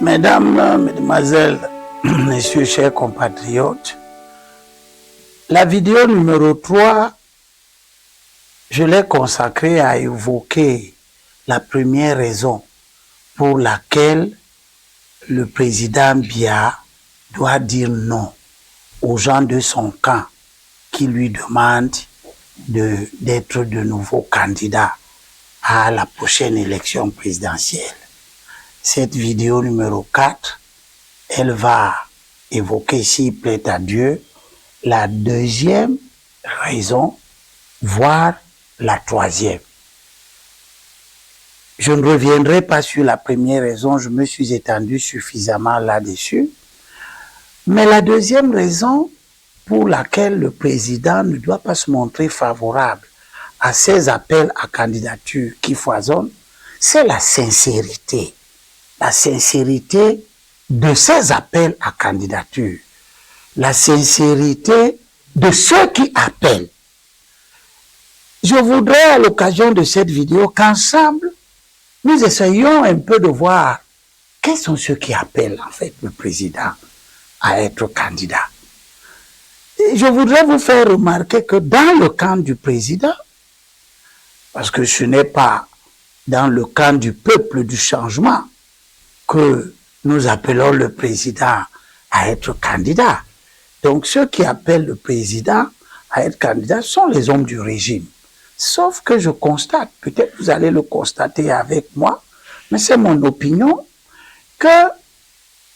Mesdames, Mesdemoiselles, Messieurs, chers compatriotes, la vidéo numéro 3, je l'ai consacrée à évoquer la première raison pour laquelle le président Biya doit dire non aux gens de son camp qui lui demandent d'être de nouveau candidat à la prochaine élection présidentielle. Cette vidéo numéro 4, elle va évoquer, s'il plaît à Dieu, la deuxième raison, voire la troisième. Je ne reviendrai pas sur la première raison, je me suis étendu suffisamment là-dessus. Mais la deuxième raison pour laquelle le président ne doit pas se montrer favorable à ces appels à candidature qui foisonnent, c'est la sincérité. La sincérité de ces appels à candidature, la sincérité de ceux qui appellent. Je voudrais, à l'occasion de cette vidéo, qu'ensemble, nous essayions un peu de voir quels sont ceux qui appellent, en fait, le président à être candidat. Et je voudrais vous faire remarquer que dans le camp du président, parce que ce n'est pas dans le camp du peuple du changement que nous appelons le président à être candidat. Donc ceux qui appellent le président à être candidat sont les hommes du régime. Sauf que je constate, peut-être vous allez le constater avec moi, mais c'est mon opinion, que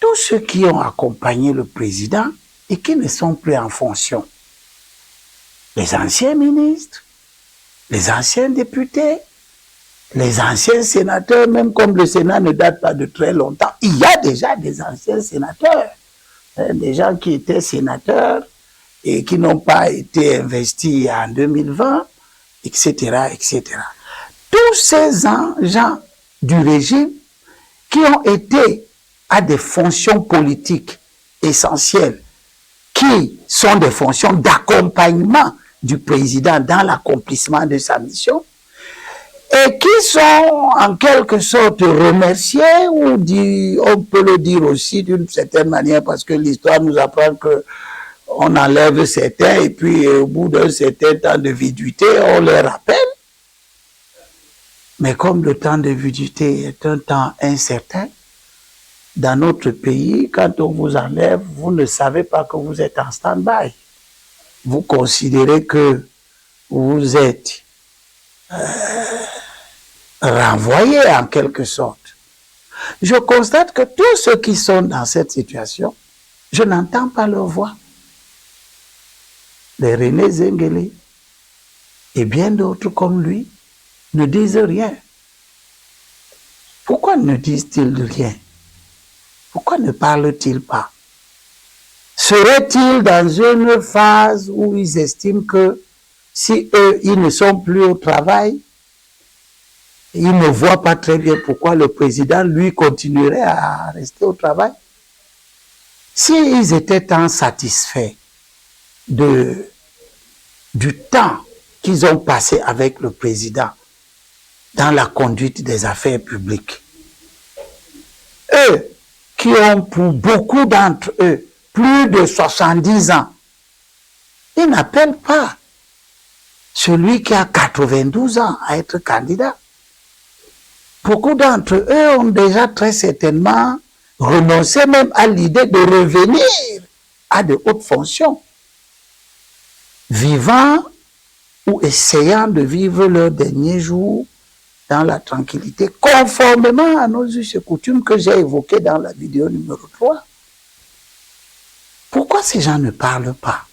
tous ceux qui ont accompagné le président et qui ne sont plus en fonction, les anciens ministres, les anciens députés, les anciens sénateurs, même comme le Sénat ne date pas de très longtemps, il y a déjà des anciens sénateurs, des gens qui étaient sénateurs et qui n'ont pas été investis en 2020, etc., etc. Tous ces gens du régime qui ont été à des fonctions politiques essentielles, qui sont des fonctions d'accompagnement du président dans l'accomplissement de sa mission, et qui sont en quelque sorte remerciés, ou on peut le dire aussi d'une certaine manière, parce que l'histoire nous apprend que on enlève certains et puis au bout d'un certain temps de viduité, on les rappelle. Mais comme le temps de viduité est un temps incertain, dans notre pays, quand on vous enlève, vous ne savez pas que vous êtes en stand-by. Vous considérez que vous êtes renvoyés en quelque sorte. Je constate que tous ceux qui sont dans cette situation, je n'entends pas leur voix. Les René Zengele et bien d'autres comme lui ne disent rien. Pourquoi ne disent-ils rien? Pourquoi ne parlent-ils pas? Seraient-ils dans une phase où ils estiment que si eux, ils ne sont plus au travail, ils ne voient pas très bien pourquoi le président, lui, continuerait à rester au travail? S'ils étaient tant satisfaits du temps qu'ils ont passé avec le président dans la conduite des affaires publiques, eux qui ont pour beaucoup d'entre eux plus de 70 ans, ils n'appellent pas celui qui a 92 ans à être candidat. Beaucoup d'entre eux ont déjà très certainement renoncer même à l'idée de revenir à de hautes fonctions, vivant ou essayant de vivre leurs derniers jours dans la tranquillité, conformément à nos us et coutumes que j'ai évoquées dans la vidéo numéro 3. Pourquoi ces gens ne parlent pas?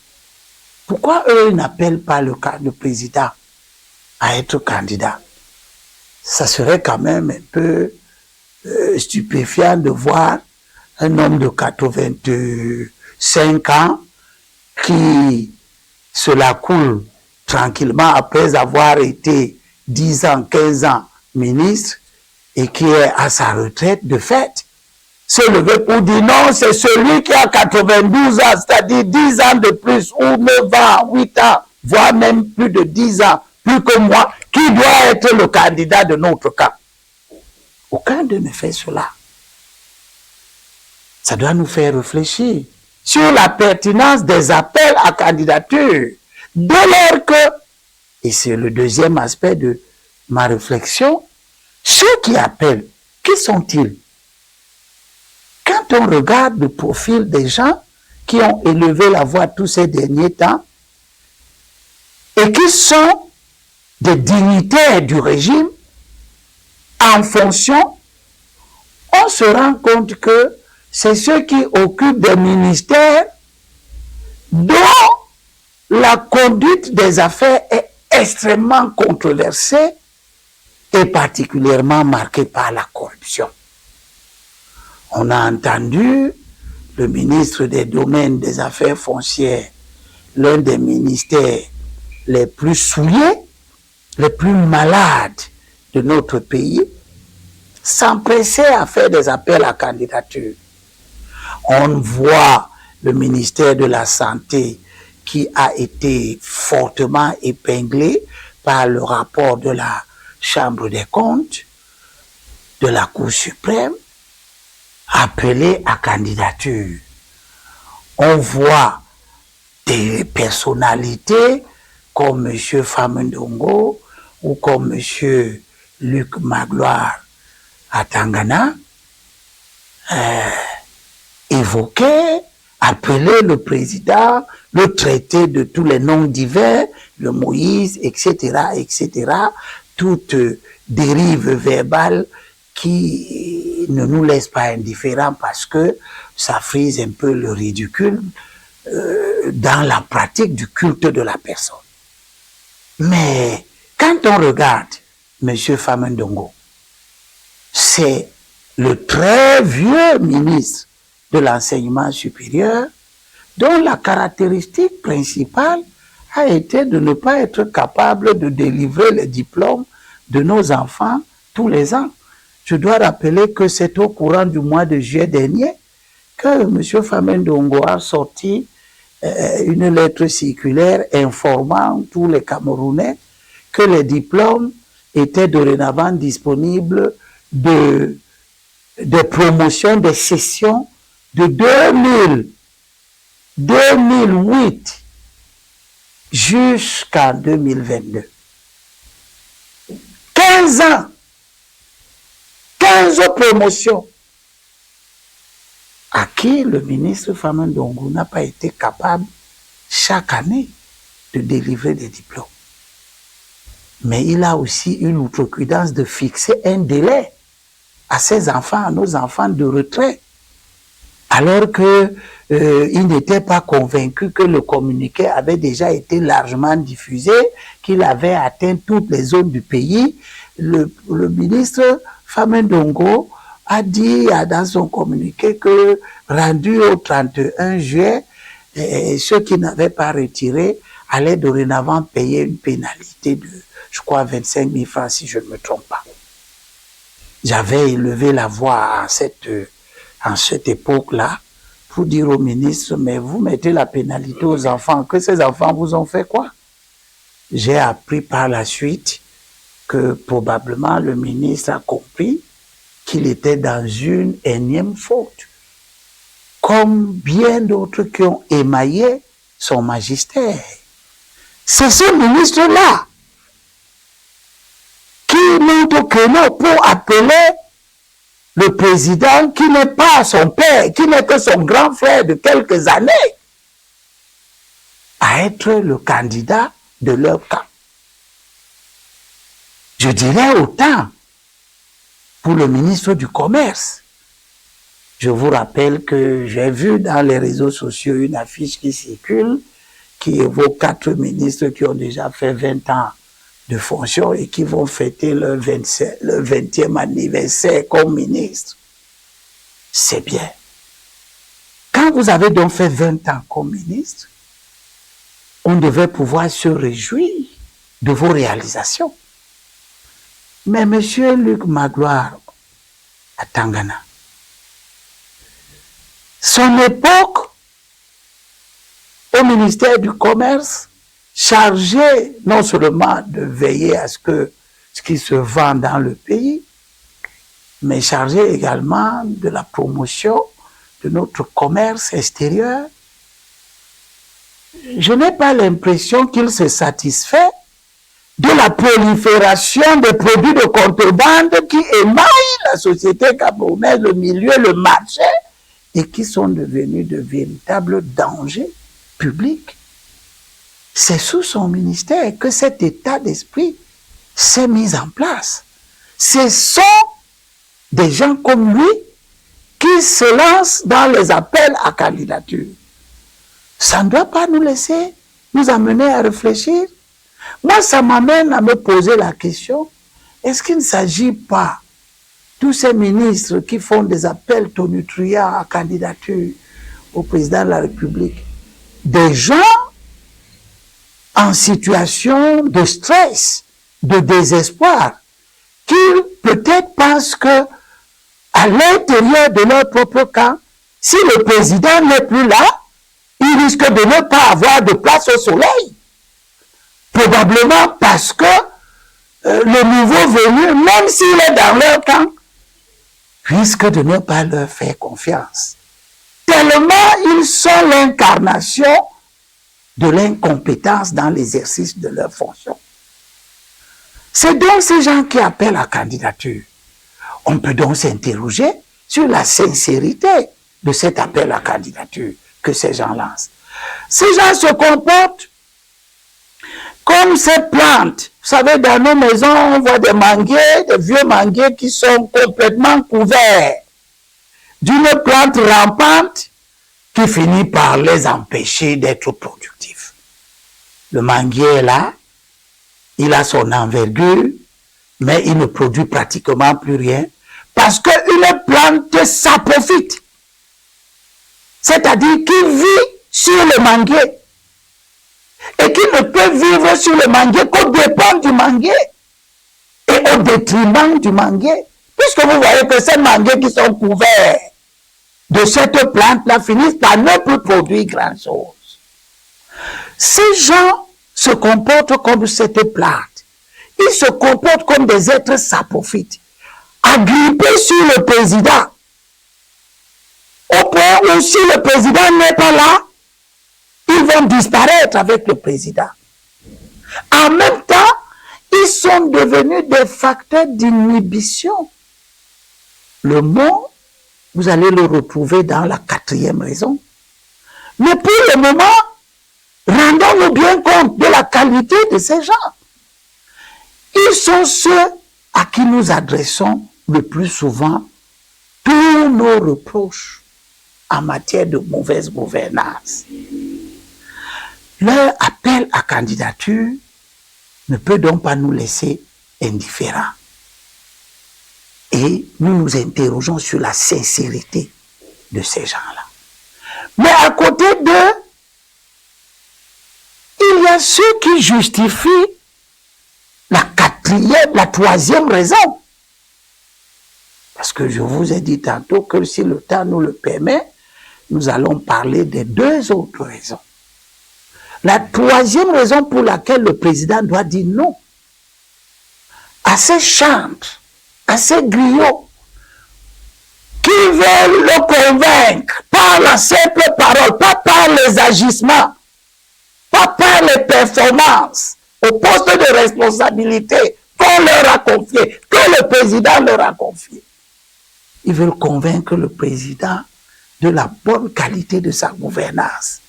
Pourquoi eux n'appellent pas le président à être candidat? Ça serait quand même un peu stupéfiant de voir un homme de 85 ans qui se la coule tranquillement après avoir été 10 ans, 15 ans ministre et qui est à sa retraite de fait, se lever pour dire non, c'est celui qui a 92 ans, c'est-à-dire 10 ans de plus, ou 9 ans, 8 ans, voire même plus de 10 ans, plus que moi, qui doit être le candidat de notre camp. Aucun d'eux ne fait cela. Ça doit nous faire réfléchir sur la pertinence des appels à candidature. Dès lors que, et c'est le deuxième aspect de ma réflexion, ceux qui appellent, qui sont-ils? Quand on regarde le profil des gens qui ont élevé la voix tous ces derniers temps et qui sont des dignitaires du régime, en fonction, on se rend compte que c'est ceux qui occupent des ministères dont la conduite des affaires est extrêmement controversée et particulièrement marquée par la corruption. On a entendu le ministre des Domaines des Affaires foncières, l'un des ministères les plus souillés, les plus malades de notre pays, s'empresser à faire des appels à candidature. On voit le ministère de la Santé qui a été fortement épinglé par le rapport de la Chambre des comptes, de la Cour suprême, appelé à candidature. On voit des personnalités comme M. Famendongo ou comme M. Luc Magloire à Tangana évoquer, appeler le président, le traiter de tous les noms divers, le Moïse, etc., etc., toute dérive verbale qui ne nous laisse pas indifférents parce que ça frise un peu le ridicule dans la pratique du culte de la personne. Mais quand on regarde M. Famendongo, c'est le très vieux ministre de l'enseignement supérieur dont la caractéristique principale a été de ne pas être capable de délivrer les diplômes de nos enfants tous les ans. Je dois rappeler que c'est au courant du mois de juillet dernier que M. Famendongo a sorti une lettre circulaire informant tous les Camerounais que les diplômes étaient dorénavant disponibles de promotions, des sessions de 2008 jusqu'en 2022. 15 ans, 15 promotions à qui le ministre Famendongo n'a pas été capable chaque année de délivrer des diplômes. Mais il a aussi eu l'outrecuidance de fixer un délai à ses enfants, à nos enfants de retrait, alors qu'il n'était pas convaincu que le communiqué avait déjà été largement diffusé, qu'il avait atteint toutes les zones du pays. Le ministre Famendongo a dit dans son communiqué que, rendu au 31 juillet, ceux qui n'avaient pas retiré allaient dorénavant payer une pénalité de, je crois, 25 000 francs, si je ne me trompe pas. J'avais élevé la voix en cette époque-là pour dire au ministre, mais vous mettez la pénalité aux enfants, que ces enfants vous ont fait quoi? J'ai appris par la suite que probablement le ministre a compris qu'il était dans une énième faute, comme bien d'autres qui ont émaillé son magistère. C'est ce ministre-là qui monte au créneau pour appeler le président qui n'est pas son père, qui n'est que son grand frère de quelques années, à être le candidat de leur camp. Je dirais autant pour le ministre du Commerce. Je vous rappelle que j'ai vu dans les réseaux sociaux une affiche qui circule qui évoque 4 ministres qui ont déjà fait 20 ans de fonction et qui vont fêter leur 20e anniversaire comme ministre. C'est bien. Quand vous avez donc fait 20 ans comme ministre, on devait pouvoir se réjouir de vos réalisations. Mais M. Luc Magloire, à Tangana, son époque au ministère du Commerce, chargé non seulement de veiller à ce que ce qui se vend dans le pays, mais chargé également de la promotion de notre commerce extérieur. Je n'ai pas l'impression qu'il se satisfait de la prolifération des produits de contrebande qui émaillent la société camerounaise, le milieu, le marché, et qui sont devenus de véritables dangers publics. C'est sous son ministère que cet état d'esprit s'est mis en place. Ce sont des gens comme lui qui se lancent dans les appels à candidature. Ça ne doit pas nous laisser nous amener à réfléchir. Moi, ça m'amène à me poser la question, est-ce qu'il ne s'agit pas, tous ces ministres qui font des appels tonitruants à candidature au président de la République, des gens en situation de stress, de désespoir, qui peut-être pensent que à l'intérieur de leur propre camp, si le président n'est plus là, ils risquent de ne pas avoir de place au soleil. Probablement parce que le nouveau venu, même s'il est dans leur camp, risque de ne pas leur faire confiance. Tellement ils sont l'incarnation de l'incompétence dans l'exercice de leurs fonctions. C'est donc ces gens qui appellent à candidature. On peut donc s'interroger sur la sincérité de cet appel à candidature que ces gens lancent. Ces gens se comportent comme ces plantes. Vous savez, dans nos maisons, on voit des manguiers, des vieux manguiers qui sont complètement couverts d'une plante rampante qui finit par les empêcher d'être productifs. Le manguier est là, il a son envergure, mais il ne produit pratiquement plus rien parce qu'une plante saprophyte, c'est-à-dire qui vit sur le manguier et qui ne peut vivre sur le manguier qu'au dépend du manguier et au détriment du manguier. Puisque vous voyez que ces manguiers qui sont couverts de cette plante-là finissent par ne plus produire grand-chose. Ces gens se comportent comme cette plante. Ils se comportent comme des êtres saprophytes, agrippés sur le président. Au point où si le président n'est pas là, ils vont disparaître avec le président. En même temps, ils sont devenus des facteurs d'inhibition. Le mot, vous allez le retrouver dans la 4e raison. Mais pour le moment, rendons-nous bien compte de la qualité de ces gens. Ils sont ceux à qui nous adressons le plus souvent tous nos reproches en matière de mauvaise gouvernance. Leur appel à candidature ne peut donc pas nous laisser indifférents. Et nous nous interrogeons sur la sincérité de ces gens-là. Mais à côté d'eux, il y a ceux qui justifient la 3e raison. Parce que je vous ai dit tantôt que si le temps nous le permet, nous allons parler des 2 autres raisons. La 3e raison pour laquelle le président doit dire non à ces chantres, à ces griots qui veulent le convaincre par la simple parole, pas par les agissements, pas par les performances au poste de responsabilité qu'on leur a confié, que le président leur a confié. Ils veulent convaincre le président de la bonne qualité de sa gouvernance.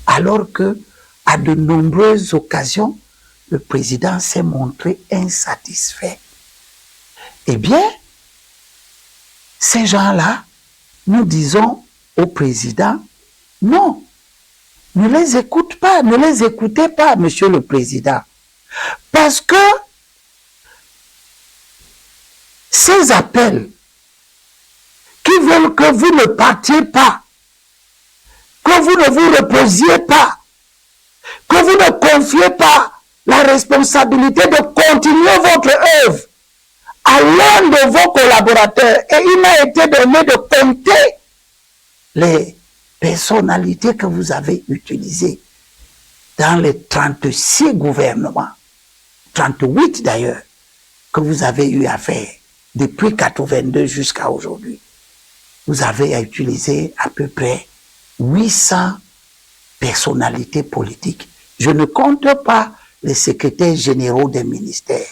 Alors que, à de nombreuses occasions, le président s'est montré insatisfait. Eh bien, ces gens-là, nous disons au président, non, ne les écoute pas, ne les écoutez pas, monsieur le président. Parce que ces appels qui veulent que vous ne partiez pas, que vous ne vous reposiez pas, que vous ne confiez pas la responsabilité de continuer votre œuvre à l'un de vos collaborateurs. Et il m'a été donné de compter les personnalités que vous avez utilisées dans les 36 gouvernements, 38 d'ailleurs, que vous avez eu à faire depuis 82 jusqu'à aujourd'hui. Vous avez utilisé à peu près 800 personnalités politiques. Je ne compte pas les secrétaires généraux des ministères.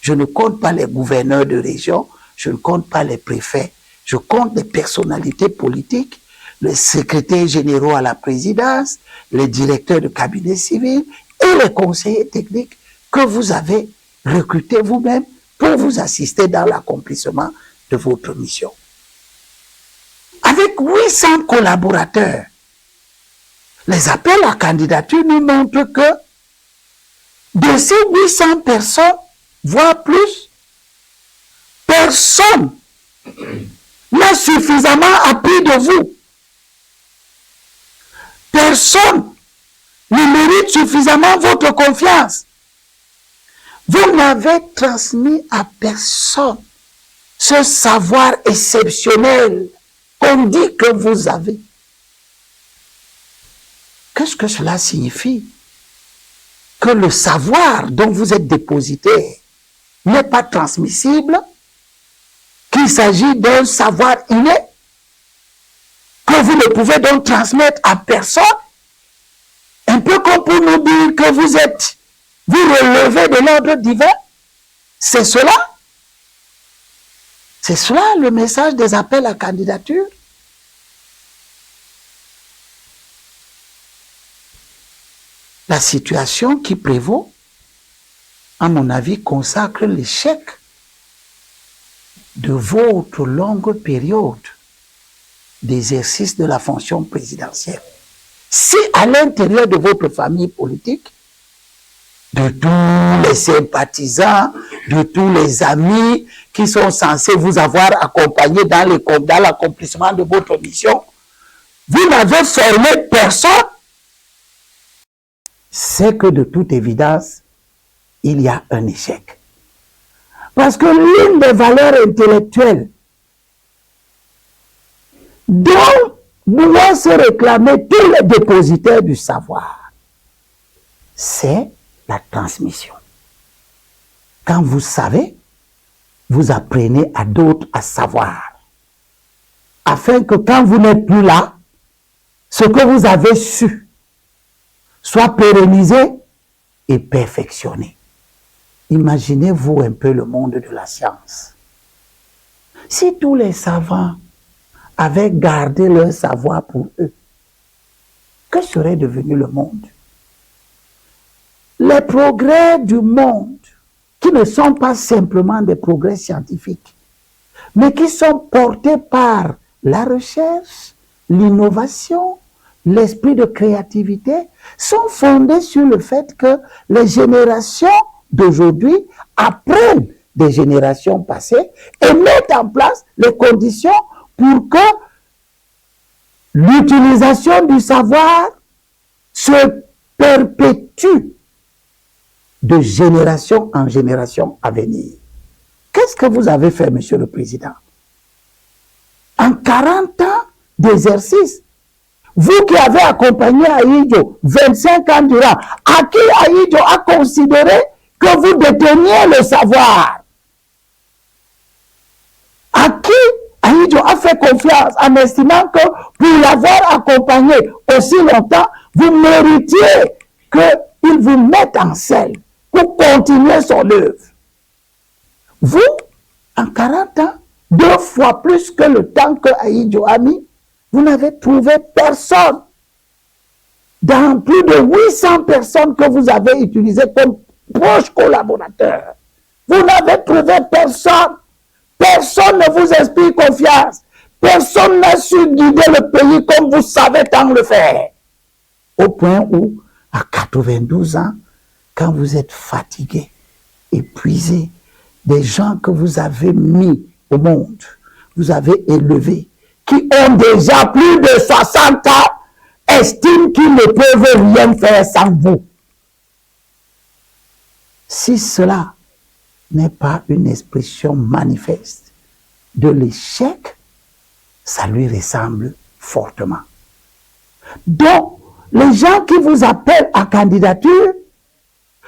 Je ne compte pas les gouverneurs de région. Je ne compte pas les préfets. Je compte les personnalités politiques, les secrétaires généraux à la présidence, les directeurs de cabinet civil et les conseillers techniques que vous avez recrutés vous-même pour vous assister dans l'accomplissement de votre mission. Avec 800 collaborateurs, les appels à candidature nous montrent que de ces 800 personnes, voire plus, personne n'a suffisamment appris de vous. Personne ne mérite suffisamment votre confiance. Vous n'avez transmis à personne ce savoir exceptionnel qu'on dit que vous avez. Qu'est-ce que cela signifie? Que le savoir dont vous êtes dépositaire n'est pas transmissible, qu'il s'agit d'un savoir inné, que vous ne pouvez donc transmettre à personne, un peu comme pour nous dire que vous relevez de l'ordre divin. C'est cela. C'est cela le message des appels à candidature. La situation qui prévaut, à mon avis, consacre l'échec de votre longue période d'exercice de la fonction présidentielle. Si à l'intérieur de votre famille politique, de tous les sympathisants, de tous les amis qui sont censés vous avoir accompagné dans l'accomplissement de votre mission, vous n'avez formé personne, c'est que de toute évidence, il y a un échec. Parce que l'une des valeurs intellectuelles dont doivent se réclamer tous les dépositaires du savoir, c'est la transmission. Quand vous savez, vous apprenez à d'autres à savoir. Afin que quand vous n'êtes plus là, ce que vous avez su soit pérennisé et perfectionné. Imaginez-vous un peu le monde de la science. Si tous les savants avaient gardé leur savoir pour eux, que serait devenu le monde? Les progrès du monde, qui ne sont pas simplement des progrès scientifiques, mais qui sont portés par la recherche, l'innovation, l'esprit de créativité, sont fondés sur le fait que les générations d'aujourd'hui apprennent des générations passées et mettent en place les conditions pour que l'utilisation du savoir se perpétue de génération en génération à venir. Qu'est-ce que vous avez fait, Monsieur le Président? En 40 ans d'exercice, vous qui avez accompagné Ahidjo 25 ans durant, à qui Ahidjo a considéré que vous déteniez le savoir? À qui Ahidjo a fait confiance en estimant que pour l'avoir accompagné aussi longtemps, vous méritiez qu'il vous mette en selle pour continuer son œuvre? Vous, en 40 ans, 2 fois plus que le temps que Ahidjo a mis, vous n'avez trouvé personne. Dans plus de 800 personnes que vous avez utilisées comme proches collaborateurs, vous n'avez trouvé personne. Personne ne vous inspire confiance. Personne n'a su guider le pays comme vous savez tant le faire. Au point où, à 92 ans, quand vous êtes fatigué, épuisé, des gens que vous avez mis au monde, vous avez élevés, qui ont déjà plus de 60 ans, estiment qu'ils ne peuvent rien faire sans vous. Si cela n'est pas une expression manifeste de l'échec, ça lui ressemble fortement. Donc, les gens qui vous appellent à candidature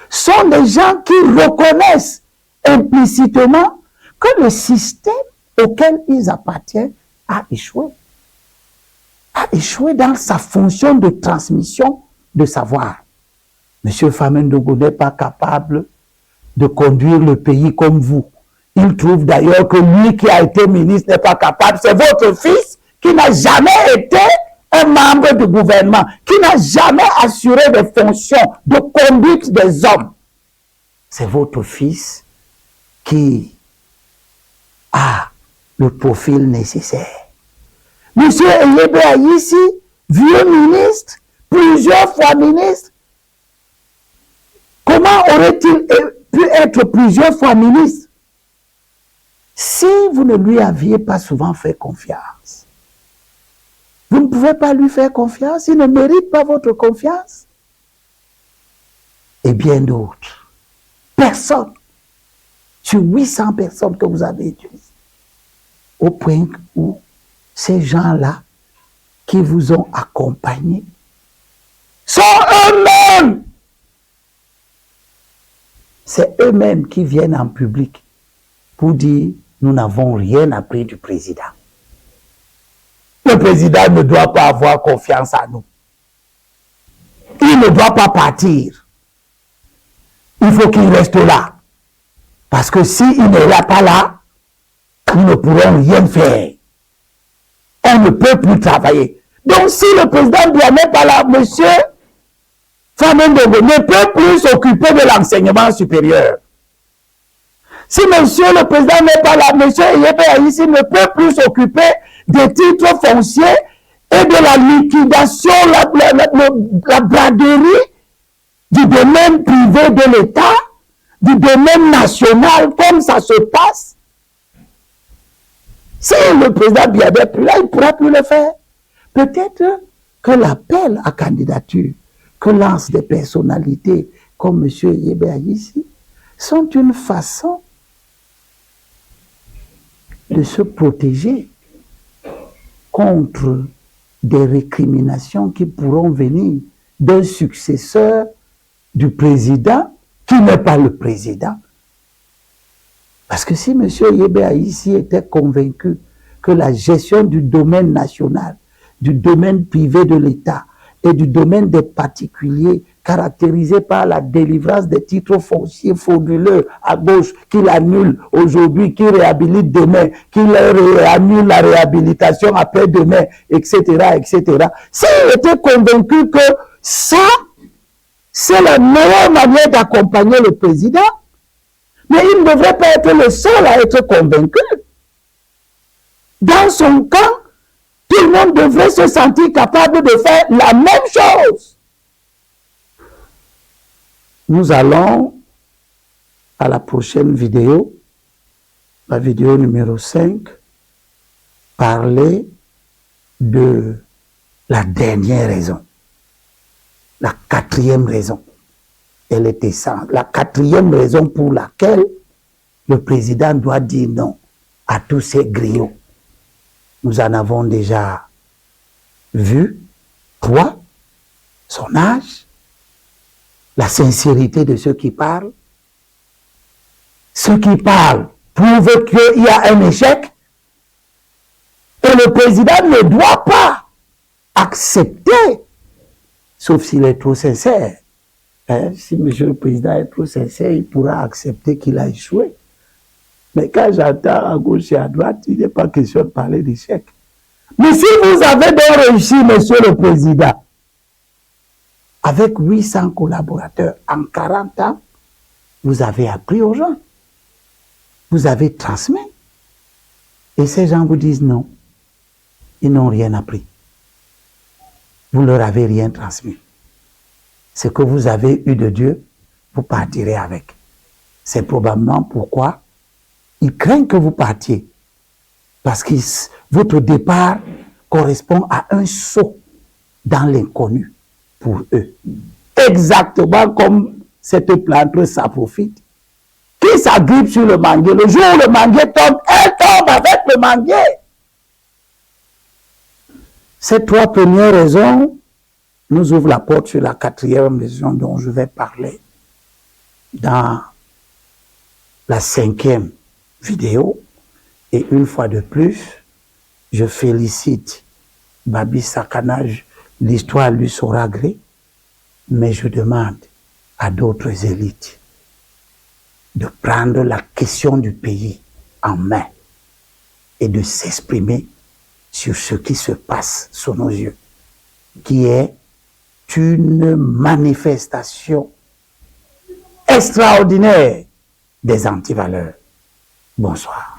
sont des gens qui reconnaissent implicitement que le système auquel ils appartiennent a échoué. A échoué dans sa fonction de transmission de savoir. M. Famendongo n'est pas capable de conduire le pays comme vous. Il trouve d'ailleurs que lui qui a été ministre n'est pas capable. C'est votre fils qui n'a jamais été un membre du gouvernement, qui n'a jamais assuré des fonctions de conduite des hommes. C'est votre fils qui a le profil nécessaire. Monsieur Eyebe Ayissi, vieux ministre, plusieurs fois ministre, comment aurait-il pu être plusieurs fois ministre si vous ne lui aviez pas souvent fait confiance? Vous ne pouvez pas lui faire confiance, il ne mérite pas votre confiance. Et bien d'autres. Personne. Sur 800 personnes que vous avez utilisées. Au point où ces gens-là qui vous ont accompagné sont eux-mêmes. C'est eux-mêmes qui viennent en public pour dire nous n'avons rien appris du président. Le président ne doit pas avoir confiance en nous. Il ne doit pas partir. Il faut qu'il reste là. Parce que s'il n'est pas là, nous ne pourrons rien faire. On ne peut plus travailler. Donc si le président n'est pas là, monsieur Famendongo ne peut plus s'occuper de l'enseignement supérieur. Si monsieur le président n'est pas là, monsieur Eyebe Ayissi ne peut plus s'occuper des titres fonciers et de la liquidation, la braderie du domaine privé de l'État, du domaine national, comme ça se passe. Si le président Biabé est plus là, il ne pourra plus le faire. Peut-être que l'appel à candidature que lancent des personnalités comme M. Eyebe Ayissi sont une façon de se protéger contre des récriminations qui pourront venir d'un successeur du président qui n'est pas le président. Parce que si M. Eyebe Ayissi était convaincu que la gestion du domaine national, du domaine privé de l'État et du domaine des particuliers caractérisé par la délivrance des titres fonciers frauduleux à gauche, qu'il annule aujourd'hui, qu'il réhabilite demain, qu'il annule la réhabilitation après-demain, etc., etc. S'il était convaincu que ça, c'est la meilleure manière d'accompagner le président, mais il ne devrait pas être le seul à être convaincu. Dans son camp, tout le monde devrait se sentir capable de faire la même chose. Nous allons à la prochaine vidéo, la vidéo numéro 5, parler de la dernière raison, la 4e raison. Elle est essentielle. La 4e raison pour laquelle le président doit dire non à tous ces griots. Nous en avons déjà vu 3, son âge, la sincérité de ceux qui parlent. Ceux qui parlent prouvent qu'il y a un échec et le président ne doit pas accepter, sauf s'il est trop sincère. Si M. le Président est trop sincère, il pourra accepter qu'il a échoué. Mais quand j'entends à gauche et à droite, il n'est pas question de parler d'échec. Mais si vous avez donc réussi, monsieur le président, avec 800 collaborateurs en 40 ans, vous avez appris aux gens. Vous avez transmis. Et ces gens vous disent non. Ils n'ont rien appris. Vous ne leur avez rien transmis. Ce que vous avez eu de Dieu, vous partirez avec. C'est probablement pourquoi ils craignent que vous partiez. Parce que votre départ correspond à un saut dans l'inconnu pour eux. Exactement comme cette plante saprophyte qui s'agrippe sur le manguier. Le jour où le manguier tombe, elle tombe avec le manguier. Ces trois premières raisons nous ouvrent la porte sur la quatrième raison dont je vais parler dans la cinquième vidéo. Et une fois de plus, je félicite Babi Sakana. L'histoire lui saura gré, mais je demande à d'autres élites de prendre la question du pays en main et de s'exprimer sur ce qui se passe sous nos yeux, qui est une manifestation extraordinaire des antivaleurs. Bonsoir.